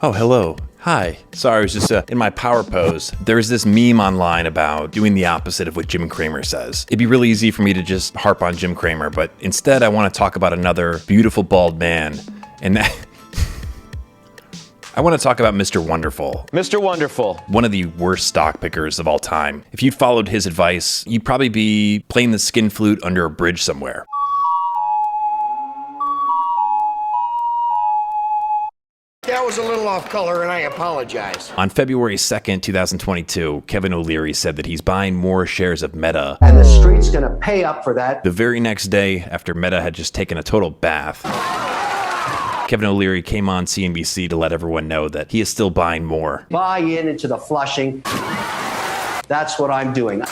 Oh, hello. Hi. Sorry, I was just in my power pose. There's this meme online about doing the opposite of what Jim Cramer says. It'd be really easy for me to just harp on Jim Cramer, but instead I want to talk about another beautiful bald man. And I want to talk about Mr. Wonderful. Mr. Wonderful. One of the worst stock pickers of all time. If you'd followed his advice, you'd probably be playing the skin flute under a bridge somewhere. That was a little off color, and I apologize. On February 2nd, 2022, Kevin O'Leary said that he's buying more shares of Meta. And the street's going to pay up for that. The very next day, after Meta had just taken a total bath, Kevin O'Leary came on CNBC to let everyone know that he is still buying more. Buy into the flushing. That's what I'm doing.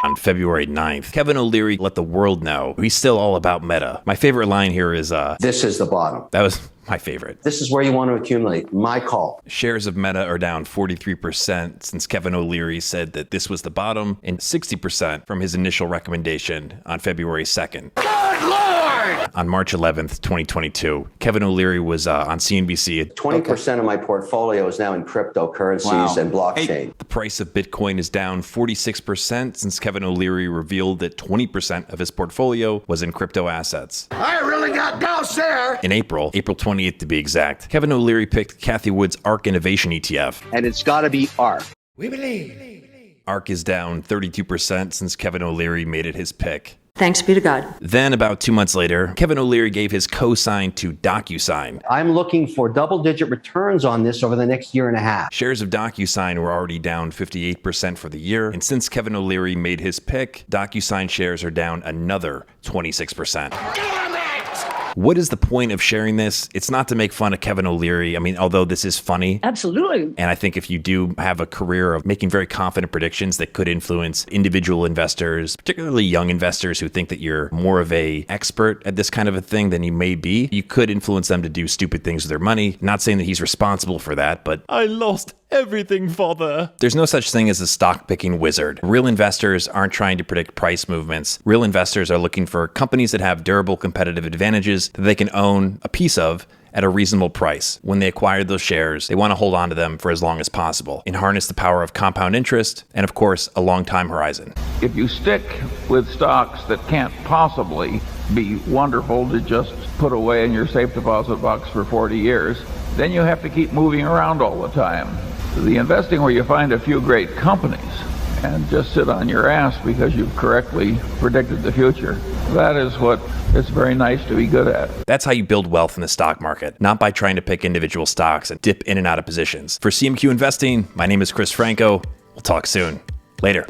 On February 9th, Kevin O'Leary let the world know he's still all about Meta. My favorite line here is, This is the bottom. that was my favorite. This is where you want to accumulate. My call. Shares of Meta are down 43% since Kevin O'Leary said that this was the bottom, and 60% from his initial recommendation on February 2nd. Good Lord! On March 11th, 2022, Kevin O'Leary was on CNBC. 20% of my portfolio is now in cryptocurrencies and blockchain. The price of Bitcoin is down 46% since Kevin O'Leary revealed that 20% of his portfolio was in crypto assets. I really got doused there. In April 28th to be exact, Kevin O'Leary picked Cathie Wood's ARK Innovation ETF. And it's got to be ARK. We believe. ARK is down 32% since Kevin O'Leary made it his pick. Thanks be to God. Then, about 2 months later, Kevin O'Leary gave his cosign to DocuSign. I'm looking for double-digit returns on this over the next year and a half. Shares of DocuSign were already down 58% for the year, and since Kevin O'Leary made his pick, DocuSign shares are down another 26%. What is the point of sharing this? It's not to make fun of Kevin O'Leary. I mean, although this is funny. Absolutely. And I think if you do have a career of making very confident predictions that could influence individual investors, particularly young investors who think that you're more of an expert at this kind of a thing than you may be, you could influence them to do stupid things with their money. Not saying that he's responsible for that, but I lost everything, father. There's no such thing as a stock picking wizard. Real investors aren't trying to predict price movements. Real investors are looking for companies that have durable competitive advantages that they can own a piece of at a reasonable price. When they acquire those shares, they want to hold on to them for as long as possible and harness the power of compound interest and, of course, a long time horizon. If you stick with stocks that can't possibly be wonderful to just put away in your safe deposit box for 40 years, then you have to keep moving around all the time. The investing where you find a few great companies and just sit on your ass because you've correctly predicted the future, that is what it's very nice to be good at. That's how you build wealth in the stock market, not by trying to pick individual stocks and dip in and out of positions. For CMQ Investing, my name is Chris Franco. We'll talk soon. Later.